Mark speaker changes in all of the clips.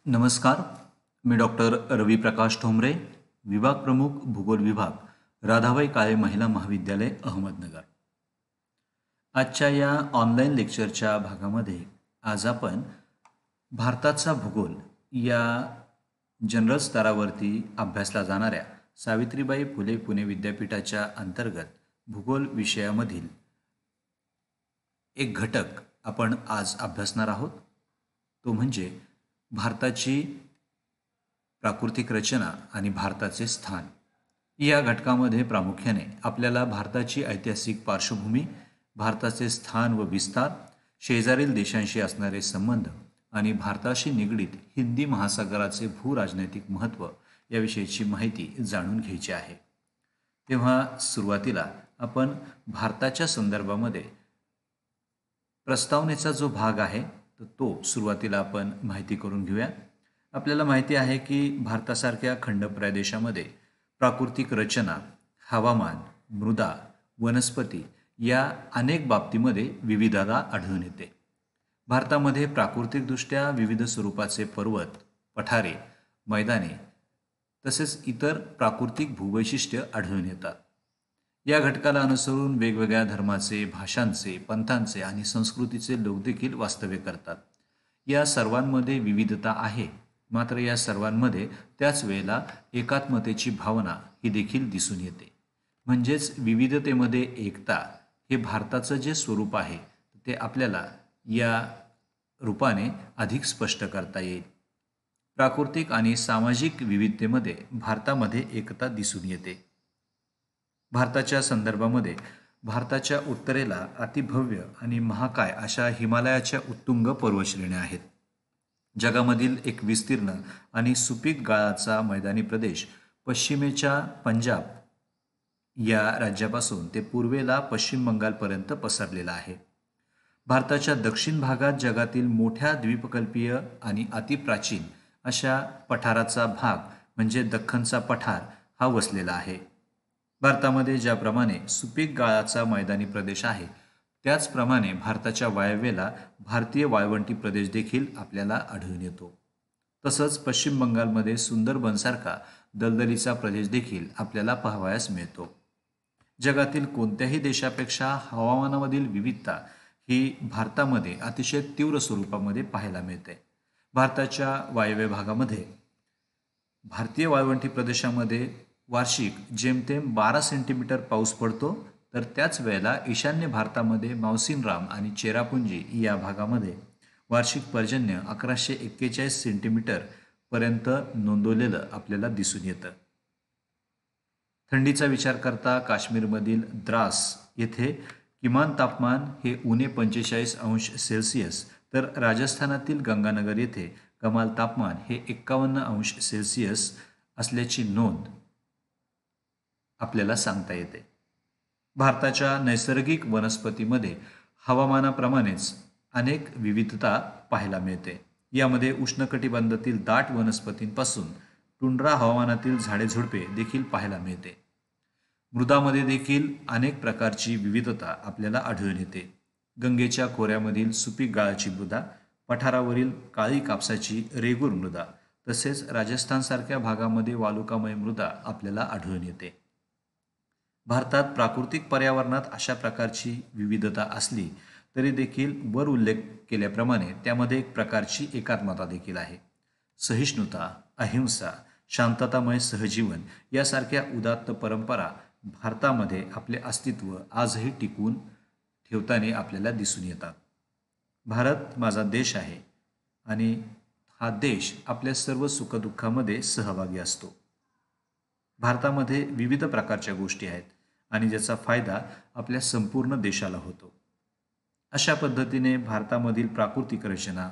Speaker 1: नमस्कार. मी डॉक्टर रवी प्रकाश ठोंबरे, विभाग प्रमुख भूगोल विभाग, राधाबाई काळे महिला महाविद्यालय, अहमदनगर. आजच्या या ऑनलाईन लेक्चरच्या भागामध्ये आज आपण भारताचा भूगोल या जनरल स्तरावरती अभ्यासला जाणाऱ्या सावित्रीबाई फुले पुणे विद्यापीठाच्या अंतर्गत भूगोल विषयामधील एक घटक आपण आज अभ्यासणार आहोत. तो म्हणजे भारताची प्राकृतिक रचना आणि भारताचे स्थान. या घटकामध्ये प्रामुख्याने आपल्याला भारताची ऐतिहासिक पार्श्वभूमी, भारताचे स्थान व विस्तार, शेजारील देशांशी असणारे संबंध आणि भारताशी निगडीत हिंदी महासागराचे भूराजनैतिक महत्त्व याविषयीची माहिती जाणून घ्यायची आहे. तेव्हा सुरुवातीला आपण भारताच्या संदर्भामध्ये प्रस्तावनेचा जो भाग आहे तर तो सुरुवातीला आपण माहिती करून घेऊया. आपल्याला माहिती आहे की भारतासारख्या खंड प्रदेशामध्ये प्राकृतिक रचना, हवामान, मृदा, वनस्पती या अनेक बाबतीमध्ये विविधता आढळून येते. भारतामध्ये प्राकृतिकदृष्ट्या विविध स्वरूपाचे पर्वत, पठारे, मैदाने तसेच इतर प्राकृतिक भूवैशिष्ट्य आढळून येतात. या घटकाला अनुसरून वेगवेगळ्या धर्माचे, भाषांचे, पंथांचे आणि संस्कृतीचे लोक देखील वास्तव्य करतात. या सर्वांमध्ये विविधता आहे, मात्र या सर्वांमध्ये त्याच वेळेला एकात्मतेची भावना ही देखील दिसून येते. म्हणजेच विविधतेमध्ये एकता हे भारताचं जे स्वरूप आहे ते आपल्याला या रूपाने अधिक स्पष्ट करता येईल. प्राकृतिक आणि सामाजिक विविधतेमध्ये भारतामध्ये एकता दिसून येते. भारताच्या संदर्भामध्ये भारताच्या उत्तरेला अतिभव्य आणि महाकाय अशा हिमालयाच्या उत्तुंग पर्वतश्रेण्या आहेत. जगामधील एक विस्तीर्ण आणि सुपीक गाळाचा मैदानी प्रदेश पश्चिमेच्या पंजाब या राज्यापासून ते पूर्वेला पश्चिम बंगालपर्यंत पसरलेला आहे. भारताच्या दक्षिण भागात जगातील मोठ्या द्वीपकल्पीय आणि अतिप्राचीन अशा पठाराचा भाग म्हणजे दख्खनचा पठार हा वसलेला आहे. भारतामध्ये ज्याप्रमाणे सुपीक गाळाचा मैदानी प्रदेश आहे त्याचप्रमाणे भारताच्या वायव्येला भारतीय वाळवंटी प्रदेश देखील आपल्याला आढळून येतो. तसंच पश्चिम बंगालमध्ये सुंदरबनसारखा दलदलीचा प्रदेश देखील आपल्याला पाहावयास मिळतो. जगातील कोणत्याही देशापेक्षा हवामानामधील विविधता ही भारतामध्ये अतिशय तीव्र स्वरूपामध्ये पाहायला मिळते. भारताच्या वायव्य भागामध्ये भारतीय वाळवंटी प्रदेशामध्ये वार्षिक जेमतेम 12 सेंटीमीटर पाऊस पडतो, तर त्याच वेळेला ईशान्य भारतामध्ये मौसिनराम आणि चेरापुंजी या भागामध्ये वार्षिक पर्जन्य 1141 सेंटीमीटर पर्यंत नोंदवलेलं आपल्याला दिसून येतं. थंडीचा विचार करता काश्मीरमधील द्रास येथे किमान तापमान हे उणे 45 अंश सेल्सिअस, तर राजस्थानातील गंगानगर येथे कमाल तापमान हे 51 अंश सेल्सिअस असल्याची नोंद आपल्याला सांगता येते. भारताच्या नैसर्गिक वनस्पतीमध्ये हवामानाप्रमाणेच अनेक विविधता पाहायला मिळते. यामध्ये उष्णकटिबंधातील दाट वनस्पतींपासून टुंड्रा हवामानातील झाडेझुडपे देखील पाहायला मिळते. मृदामध्ये देखील अनेक प्रकारची विविधता आपल्याला आढळून येते. गंगेच्या खोऱ्यामधील सुपीक गाळाची मृदा, पठारावरील काळी कापसाची रेगूर मृदा तसेच राजस्थानसारख्या भागामध्ये वालुकामय मृदा आपल्याला आढळून येते. भारतात प्राकृतिक पर्यावरणात अशा प्रकारची विविधता असली तरी देखील वर उल्लेख केल्याप्रमाणे त्यामध्ये एक प्रकारची एकात्मता देखील आहे. सहिष्णुता, अहिंसा, शांततामय सहजीवन यासारख्या उदात्त परंपरा भारतामध्ये आपले अस्तित्व आजही टिकवून ठेवताना आपल्याला दिसून येतात. भारत माझा देश आहे आणि हा देश आपल्या सर्व सुखदुःखामध्ये सहभागी असतो. भारतामध्ये विविध प्रकारच्या गोष्टी आहेत आणि ज्याचा फायदा आपल्या संपूर्ण देशाला होतो. अशा पद्धतीने भारतामधील प्राकृतिक रचना,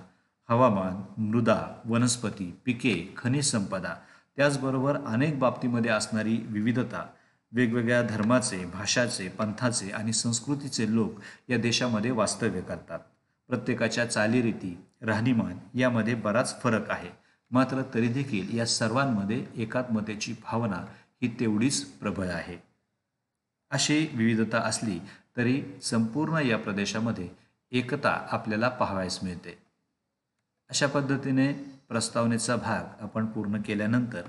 Speaker 1: हवामान, मृदा, वनस्पती, पिके, खनिज संपदा त्याचबरोबर अनेक बाबतीमध्ये असणारी विविधता, वेगवेगळ्या धर्माचे, भाषाचे, पंथाचे आणि संस्कृतीचे लोक या देशामध्ये वास्तव्य करतात. प्रत्येकाच्या चालीरीती, राहणीमान यामध्ये बराच फरक आहे, मात्र तरी देखील या सर्वांमध्ये एकात्मतेची भावना ही तेवढीच प्रबळ आहे. अशी विविधता असली तरी संपूर्ण या प्रदेशामध्ये एकता आपल्याला पाहावयास मिळते. अशा पद्धतीने प्रस्तावनेचा भाग आपण पूर्ण केल्यानंतर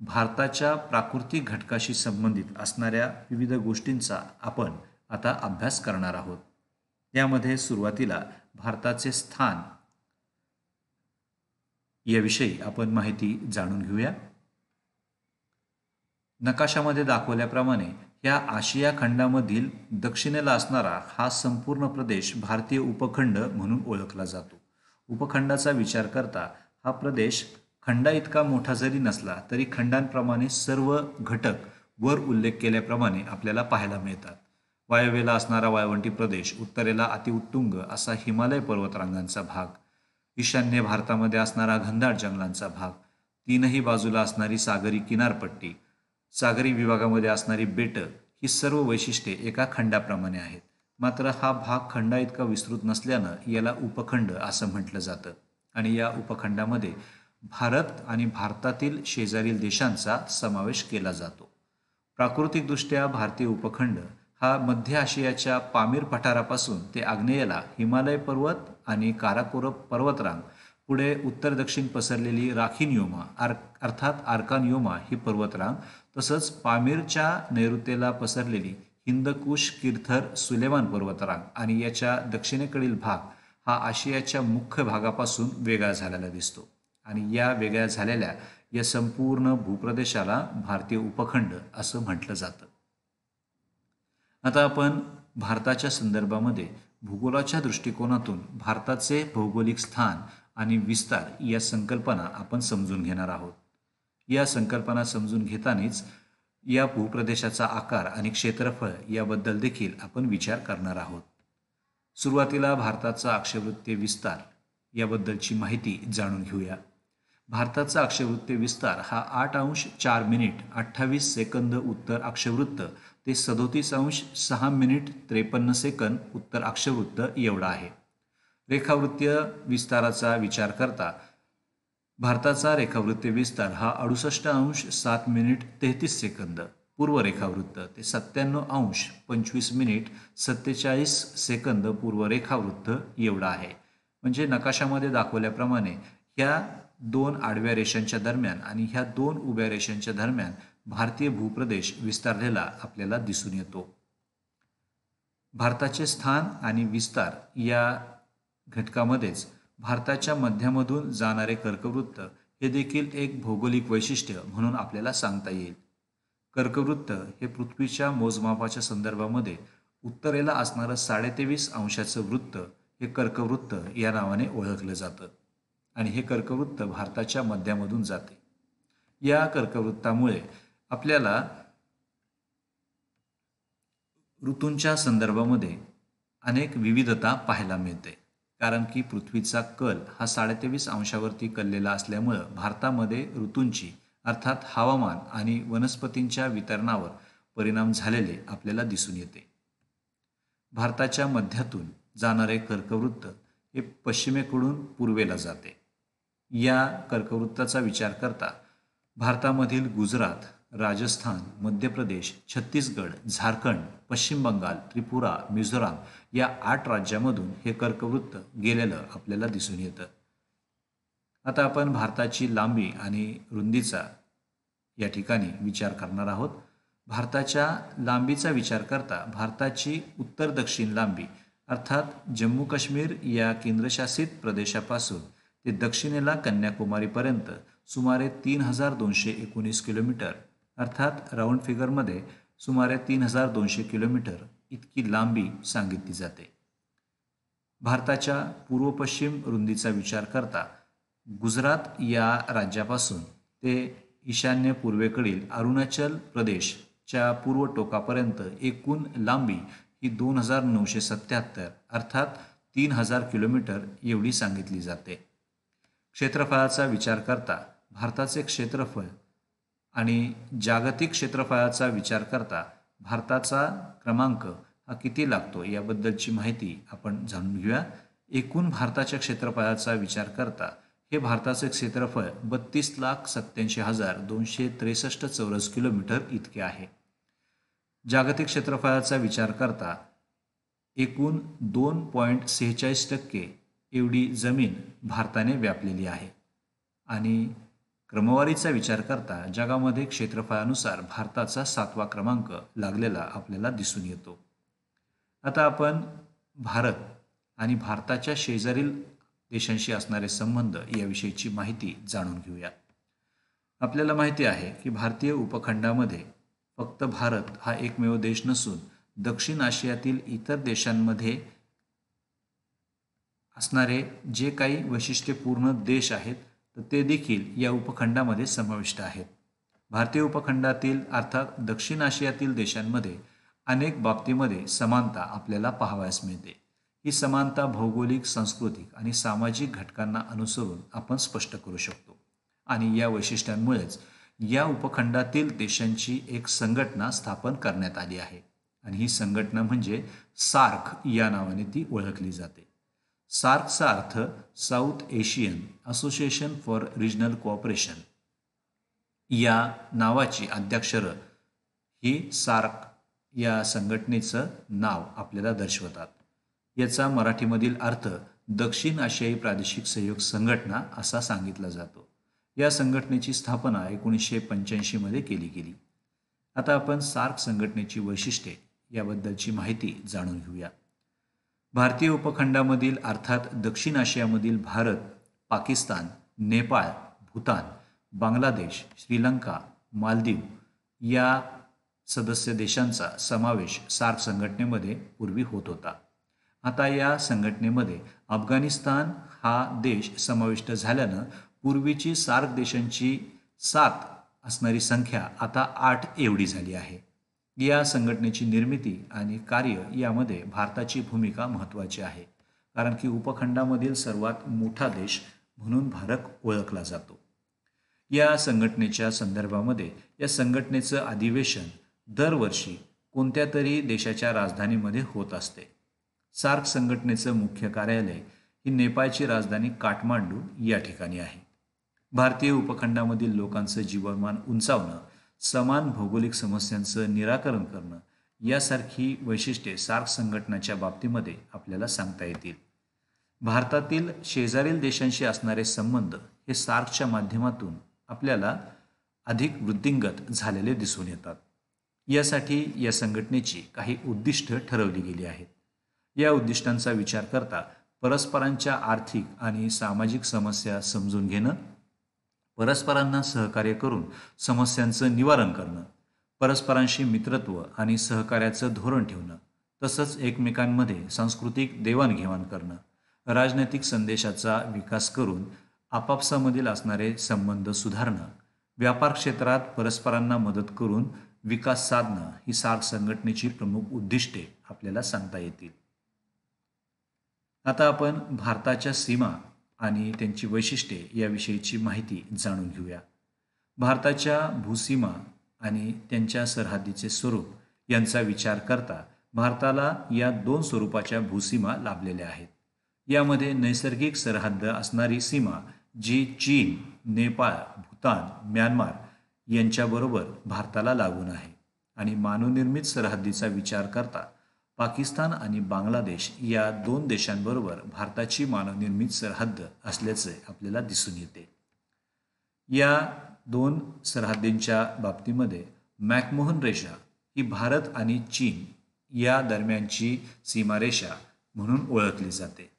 Speaker 1: भारताच्या प्राकृतिक घटकाशी संबंधित असणाऱ्या विविध गोष्टींचा आपण आता अभ्यास करणार आहोत. यामध्ये सुरुवातीला भारताचे स्थान याविषयी आपण माहिती जाणून घेऊया. नकाशामध्ये दाखवल्याप्रमाणे या आशिया खंडामधील दक्षिणेला असणारा हा संपूर्ण प्रदेश भारतीय उपखंड म्हणून ओळखला जातो. उपखंडाचा विचार करता हा प्रदेश खंडा इतका मोठा जरी नसला तरी खंडांप्रमाणे सर्व घटक वर उल्लेख केल्याप्रमाणे आपल्याला पाहायला मिळतात. वायव्येला असणारा वाळवंटी प्रदेश, उत्तरेला अतिउत्तुंग असा हिमालय पर्वतरांगांचा भाग, ईशान्य भारतामध्ये असणारा घनदाट जंगलांचा भाग, तीनही बाजूला असणारी सागरी किनारपट्टी, सागरी विभागामध्ये असणारी बेटं ही सर्व वैशिष्ट्ये एका खंडाप्रमाणे आहेत. मात्र हा भाग खंडा इतका विस्तृत नसल्यानं याला उपखंड असं म्हटलं जातं आणि या उपखंडामध्ये भारत आणि भारतातील शेजारील देशांचा समावेश केला जातो. प्राकृतिकदृष्ट्या भारतीय उपखंड हा मध्य आशियाच्या पामीर पठारापासून ते आग्नेयेला हिमालय पर्वत आणि काराकोरम पर्वतरांग, पुढे उत्तर दक्षिण पसरलेली राखीनयोमा अर्थात आर्कानयोमा ही पर्वतरांग, तसंच पामीरच्या नैऋत्येला पसरलेली हिंदकुश किर्थर सुलेमान पर्वतरांग आणि याच्या दक्षिणेकडील भाग हा आशियाच्या मुख्य भागापासून वेगळा झालेला दिसतो आणि या वेगळ्या झालेल्या या संपूर्ण भूप्रदेशाला भारतीय उपखंड असं म्हटलं जातं. आता आपण भारताच्या संदर्भामध्ये भूगोलाच्या दृष्टिकोनातून भारताचे भौगोलिक स्थान आणि विस्तार या संकल्पना आपण समजून घेणार आहोत. या संकल्पना समजून घेतानाच या भूप्रदेशाचा आकार आणि क्षेत्रफळ याबद्दल देखील आपण विचार करणार आहोत. सुरुवातीला भारताचा अक्षवृत्तीय विस्तार याबद्दलची माहिती जाणून घेऊया. भारताचा अक्षवृत्तीय विस्तार हा 8°4' उत्तर अक्षवृत्त ते 37°6' उत्तर अक्षवृत्त एवढा आहे. रेखावृत्तीय विस्ताराचा विचार करता भारताचा रेखावृत्तीय विस्तार हा 68°7' पूर्व रेखावृत्त ते 97°25' पूर्व रेखावृत्त एवढा आहे. म्हणजे नकाशामध्ये दाखवल्याप्रमाणे ह्या दोन आडव्या रेषांच्या दरम्यान आणि ह्या दोन उभ्या रेषांच्या दरम्यान भारतीय भूप्रदेश विस्तारलेला आपल्याला दिसून येतो. भारताचे स्थान आणि विस्तार या घटकामध्येच भारताच्या मध्यामधून जाणारे कर्कवृत्त हे देखील एक भौगोलिक वैशिष्ट्य म्हणून आपल्याला सांगता येईल. कर्कवृत्त हे पृथ्वीच्या मोजमापाच्या संदर्भामध्ये उत्तरेला असणारं 23.5° वृत्त हे कर्कवृत्त या नावाने ओळखलं जातं आणि हे कर्कवृत्त भारताच्या मध्यामधून जाते. या कर्कवृत्तामुळे आपल्याला ऋतूंच्या संदर्भामध्ये अनेक विविधता पाहायला मिळते, कारण की पृथ्वीचा कल हा 23.5°वरती कललेला असल्यामुळं भारतामध्ये ऋतूंची अर्थात हवामान आणि वनस्पतींच्या वितरणावर परिणाम झालेले आपल्याला दिसून येते. भारताच्या मध्यातून जाणारे कर्कवृत्त हे पश्चिमेकडून पूर्वेला जाते. या कर्कवृत्ताचा विचार करता भारतामधील गुजरात, राजस्थान, मध्य प्रदेश, छत्तीसगड, झारखंड, पश्चिम बंगाल, त्रिपुरा, मिझोराम या 8 राज्यामधून हे कर्कवृत्त गेलेलं आपल्याला दिसून येतं. आता आपण भारताची लांबी आणि रुंदीचा या ठिकाणी विचार करणार आहोत. भारताच्या लांबीचा विचार करता भारताची उत्तर दक्षिण लांबी अर्थात जम्मू काश्मीर या केंद्रशासित प्रदेशापासून ते दक्षिणेला कन्याकुमारीपर्यंत सुमारे 3,219 किलोमीटर अर्थात राऊंड फिगरमध्ये सुमारे 3,200 किलोमीटर इतकी लांबी सांगितली जाते. भारताच्या पूर्व पश्चिम रुंदीचा विचार करता गुजरात या राज्यापासून ते ईशान्य पूर्वेकडील अरुणाचल प्रदेशच्या पूर्व टोकापर्यंत एकूण लांबी ही 2,977 अर्थात 3,000 किलोमीटर एवढी सांगितली जाते. क्षेत्रफळाचा विचार करता भारताचे क्षेत्रफळ आणि जागतिक क्षेत्रफळाचा विचार करता भारताचा क्रमांक हा किती लागतो याबद्दलची माहिती आपण जाणून घेऊया. एकूण भारताच्या क्षेत्रफळाचा विचार करता हे भारताचे क्षेत्रफळ 32,87,263 चौरस किलोमीटर इतके आहे. जागतिक क्षेत्रफळाचा विचार करता एकूण 2.46% एवढी जमीन भारताने व्यापलेली आहे आणि क्रमवारीचा विचार करता जगामध्ये क्षेत्रफळानुसार भारताचा 7वा क्रमांक लागलेला आपल्याला दिसून येतो. आता आपण भारत आणि भारताच्या शेजारील देशांशी असणारे संबंध याविषयीची माहिती जाणून घेऊया. आपल्याला माहिती आहे की भारतीय उपखंडामध्ये फक्त भारत हा एकमेव देश नसून दक्षिण आशियातील इतर देशांमध्ये असणारे जे काही वैशिष्ट्यपूर्ण देश आहेत तर ते देखील या उपखंडामध्ये समाविष्ट आहेत. भारतीय उपखंडातील अर्थात दक्षिण आशियातील देशांमध्ये अनेक बाबतीमध्ये समानता आपल्याला पाहावयास मिळते. ही समानता भौगोलिक, सांस्कृतिक आणि सामाजिक घटकांना अनुसरून आपण स्पष्ट करू शकतो आणि या वैशिष्ट्यांमुळेच या उपखंडातील देशांची एक संघटना स्थापन करण्यात आली आहे आणि ही संघटना म्हणजे सार्क या नावाने ती ओळखली जाते. सार्कचा अर्थ south Asian association for regional cooperation या नावाची आद्याक्षरं ही सार्क या संघटनेचं नाव आपल्याला दर्शवतात. याचा मराठीमधील अर्थ दक्षिण आशियाई प्रादेशिक सहयोग संघटना असा सांगितला जातो. या संघटनेची स्थापना 1985 मध्ये केली गेली. आता आपण सार्क संघटनेची वैशिष्ट्ये याबद्दलची माहिती जाणून घेऊया. भारतीय उपखंडामधील अर्थात दक्षिण आशियामधील भारत, पाकिस्तान, नेपाळ, भूतान, बांगलादेश, श्रीलंका, मालदीव या सदस्य देशांचा समावेश सार्क संघटनेमध्ये पूर्वी होत होता. आता या संघटनेमध्ये अफगाणिस्तान हा देश समाविष्ट झाल्यानं पूर्वीची सार्क देशांची 7 असणारी संख्या आता 8 एवढी झाली आहे. या संघटनेची निर्मिती आणि कार्य यामध्ये भारताची भूमिका महत्त्वाची आहे, कारण की उपखंडामधील सर्वात मोठा देश म्हणून भारत ओळखला जातो. या संघटनेच्या संदर्भामध्ये या संघटनेचं अधिवेशन दरवर्षी कोणत्या तरी देशाच्या राजधानीमध्ये होत असते. सार्क संघटनेचं मुख्य कार्यालय ही नेपाळची राजधानी काठमांडू या ठिकाणी आहे. भारतीय उपखंडामधील लोकांचं जीवनमान उंचावणं, समान भौगोलिक समस्यांचं निराकरण करणं यासारखी वैशिष्ट्ये सार्क संघटनेच्या बाबतीमध्ये आपल्याला सांगता येतील. भारतातील शेजारील देशांशी असणारे संबंध हे सार्कच्या माध्यमातून आपल्याला अधिक वृद्धिंगत झालेले दिसून येतात. यासाठी या संघटनेची काही उद्दिष्ट ठरवली गेली आहेत. या उद्दिष्टांचा विचार करता परस्परांच्या आर्थिक आणि सामाजिक समस्या समजून घेणं, परस्परांना सहकार्य करून समस्यांचं निवारण करणं, परस्परांशी मित्रत्व आणि सहकार्याचं धोरण ठेवणं, तसंच एकमेकांमध्ये सांस्कृतिक देवाणघेवाण करणं, राजनैतिक संदेशाचा विकास करून आपापसामधील असणारे संबंध सुधारणं, व्यापार क्षेत्रात परस्परांना मदत करून विकास साधणं ही सार्क संघटनेची प्रमुख उद्दिष्टे आपल्याला सांगता येतील. आता आपण भारताच्या सीमा आणि त्यांची वैशिष्ट्ये याविषयीची माहिती जाणून घेऊया. भारताच्या भूसीमा आणि त्यांच्या सरहद्दीचे स्वरूप यांचा विचार करता भारताला या 2 स्वरूपाच्या भूसीमा लाभलेल्या आहेत. यामध्ये नैसर्गिक सरहद्द असणारी सीमा जी चीन, नेपाळ, भूतान, म्यानमार यांच्याबरोबर भारताला लागून आहे आणि मानवनिर्मित सरहद्दीचा विचार करता पाकिस्तान आणि बांगलादेश या 2 देशांबरोबर भारताची मानवनिर्मित सरहद्द असल्याचे आपल्याला दिसून येते. या 2 सरहद्दींच्या बाबतीमध्ये मॅकमोहन रेषा ही भारत आणि चीन या दरम्यानची सीमारेषा म्हणून ओळखली जाते,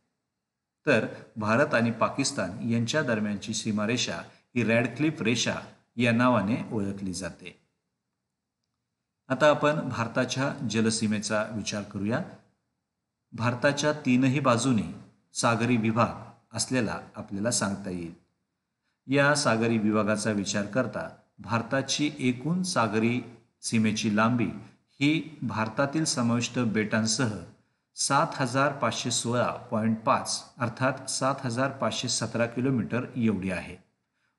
Speaker 1: तर भारत आणि पाकिस्तान यांच्या दरम्यानची सीमारेषा ही रॅडक्लिफ रेषा या नावाने ओळखली जाते. आता आपण भारताच्या जलसीमेचा विचार करूया. भारताच्या 3ही बाजूनी सागरी विभाग असलेला आपल्याला सांगता येईल. या सागरी विभागाचा विचार करता भारताची एकूण सागरी सीमेची लांबी ही भारतातील समाविष्ट बेटांसह 7516.5 अर्थात 7517 किलोमीटर एवढी आहे.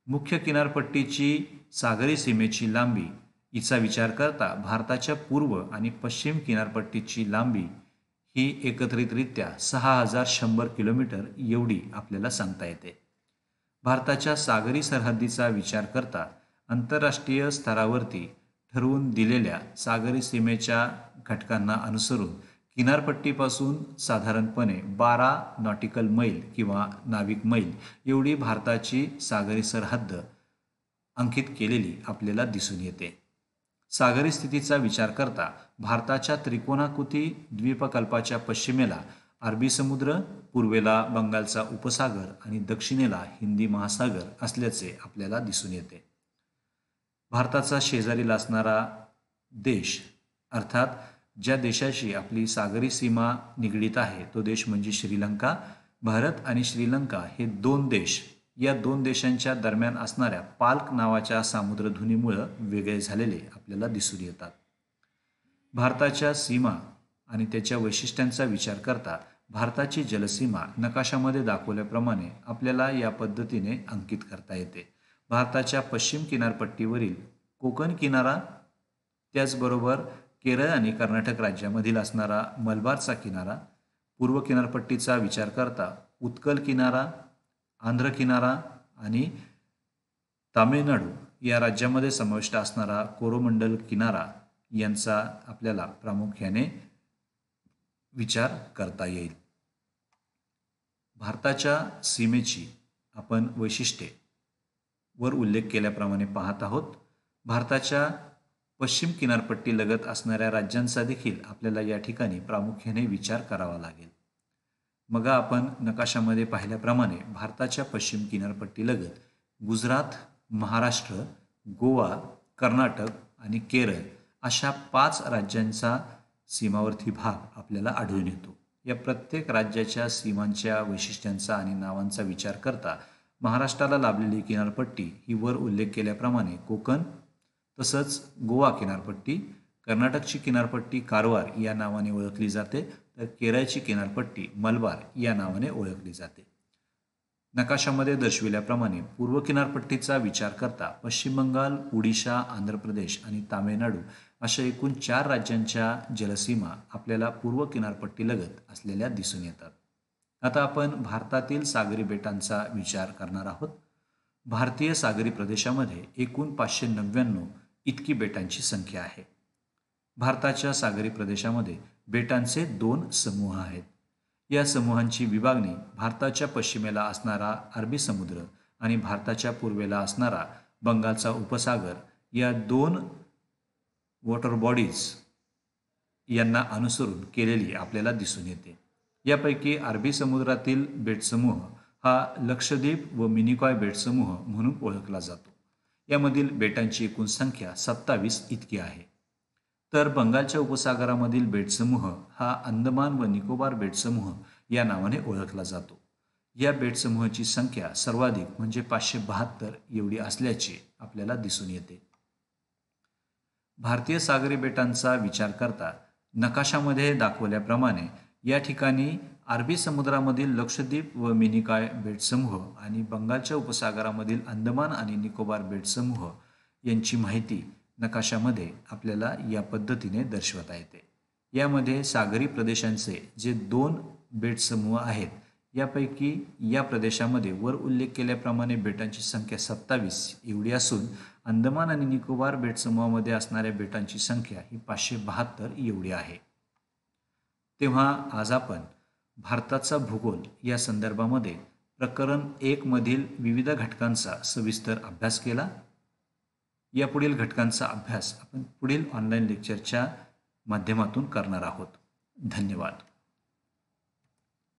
Speaker 1: मुख्य किनारपट्टीची सागरी सीमेची लांबी हिचा विचार करता भारताच्या पूर्व आणि पश्चिम किनारपट्टीची लांबी ही एकत्रितरित्या 6100 किलोमीटर एवढी आपल्याला सांगता येते. भारताच्या सागरी सरहद्दीचा विचार करता आंतरराष्ट्रीय स्तरावरती ठरवून दिलेल्या सागरी सीमेच्या घटकांना अनुसरून किनारपट्टीपासून साधारणपणे 12 नॉटिकल मैल किंवा नाविक मैल एवढी भारताची सागरी सरहद्द अंकित केलेली आपल्याला दिसून येते. सागरी स्थितीचा विचार करता भारताच्या त्रिकोणाकृती द्वीपकल्पाच्या पश्चिमेला अरबी समुद्र, पूर्वेला बंगालचा उपसागर आणि दक्षिणेला हिंदी महासागर असल्याचे आपल्याला दिसून येते. भारताचा शेजारील असणारा देश अर्थात ज्या देशाशी आपली सागरी सीमा निगडीत आहे तो देश म्हणजे श्रीलंका. भारत आणि श्रीलंका हे दोन देश या दोन देशांच्या दरम्यान असणाऱ्या पाल्क नावाच्या सामुद्रधुनीमुळे वेगळे झालेले आपल्याला दिसून येतात. भारताच्या सीमा आणि त्याच्या वैशिष्ट्यांचा विचार करता भारताची जलसीमा नकाशामध्ये दाखवल्याप्रमाणे आपल्याला या पद्धतीने अंकित करता येते. भारताच्या पश्चिम किनारपट्टीवरील कोकण किनारा, त्याचबरोबर केरळ आणि कर्नाटक राज्यामधील असणारा मलबारचा किनारा, पूर्व किनारपट्टीचा विचार करता उत्कल किनारा, आंध्र किनारा आणि तामिळनाडू या राज्यामध्ये समाविष्ट असणारा कोरोमंडल किनारा यांचा आपल्याला प्रामुख्याने विचार करता येईल. भारताच्या सीमेची आपण वैशिष्ट्ये वर उल्लेख केल्याप्रमाणे पाहत आहोत. भारताच्या पश्चिम किनारपट्टी लगत असणाऱ्या राज्यांचा देखील आपल्याला या ठिकाणी प्रामुख्याने विचार करावा लागेल. मग आपण नकाशामध्ये पाहिल्याप्रमाणे भारताच्या पश्चिम किनारपट्टी लगत गुजरात, महाराष्ट्र, गोवा, कर्नाटक आणि केरळ अशा 5 राज्यांचा सीमावर्ती भाग आपल्याला आढळून येतो. या प्रत्येक राज्याच्या सीमांच्या वैशिष्ट्यांचा आणि नावांचा विचार करता महाराष्ट्राला लाभलेली किनारपट्टी ही वर उल्लेख केल्याप्रमाणे कोकण, तसंच गोवा किनारपट्टी, कर्नाटकची किनारपट्टी कारवार या नावाने ओळखली जाते, तर केरळची किनारपट्टी मलबार या नावाने ओळखली जाते. नकाशामध्ये दर्शविल्याप्रमाणे पूर्व किनारपट्टीचा विचार करता पश्चिम बंगाल, ओडिशा, आंध्र प्रदेश आणि तामिळनाडू अशा एकूण 4 राज्यांच्या जलसीमा आपल्याला पूर्व किनारपट्टी लगत असलेल्या दिसून येतात. आता आपण भारतातील सागरी बेटांचा विचार करणार आहोत. भारतीय सागरी प्रदेशामध्ये एकूण 599 इतकी बेटांची संख्या आहे. भारताच्या सागरी प्रदेशामध्ये बेटांचे 2 समूह आहेत. या समूहांची विभागणी भारताच्या पश्चिमेला असणारा अरबी समुद्र आणि भारताच्या पूर्वेला असणारा बंगालचा उपसागर या 2 वॉटर बॉडीज यांना अनुसरून केलेली आपल्याला दिसून येते. यापैकी अरबी समुद्रातील बेटसमूह हा लक्षद्वीप व मिनिकॉय बेटसमूह म्हणून ओळखला जातो. यामधील बेटांची एकूण संख्या 27 इतकी आहे. तर बंगालच्या उपसागरामधील बेटसमूह हा अंदमान व निकोबार बेटसमूह या नावाने ओळखला जातो. या बेटसमूहाची संख्या सर्वाधिक म्हणजे 572 एवढी असल्याचे आपल्याला दिसून येते. भारतीय सागरी बेटांचा विचार करता नकाशामध्ये दाखवल्याप्रमाणे या ठिकाणी अरबी समुद्रामधील लक्षद्वीप व मिनिकॉय बेटसमूह आणि बंगालच्या उपसागरामधील अंदमान आणि निकोबार बेटसमूह यांची माहिती नकाशामध्ये आपल्याला या पद्धतीने दर्शवता येते. यामध्ये सागरी प्रदेशांचे जे 2 बेटसमूह आहेत यापैकी या प्रदेशामध्ये वर उल्लेख केल्याप्रमाणे बेटांची संख्या 27 एवढी असून अंदमान आणि निकोबार बेटसमूहामध्ये असणाऱ्या बेटांची संख्या ही 572 एवढी आहे. तेव्हा आज आपण भारताचा भूगोल या संदर्भामध्ये प्रकरण 1 मधील विविध घटकांचा सविस्तर अभ्यास केला. यापुढील घटकांचा अभ्यास आपण पुढील ऑनलाईन लेक्चरच्या माध्यमातून करणार आहोत. धन्यवाद.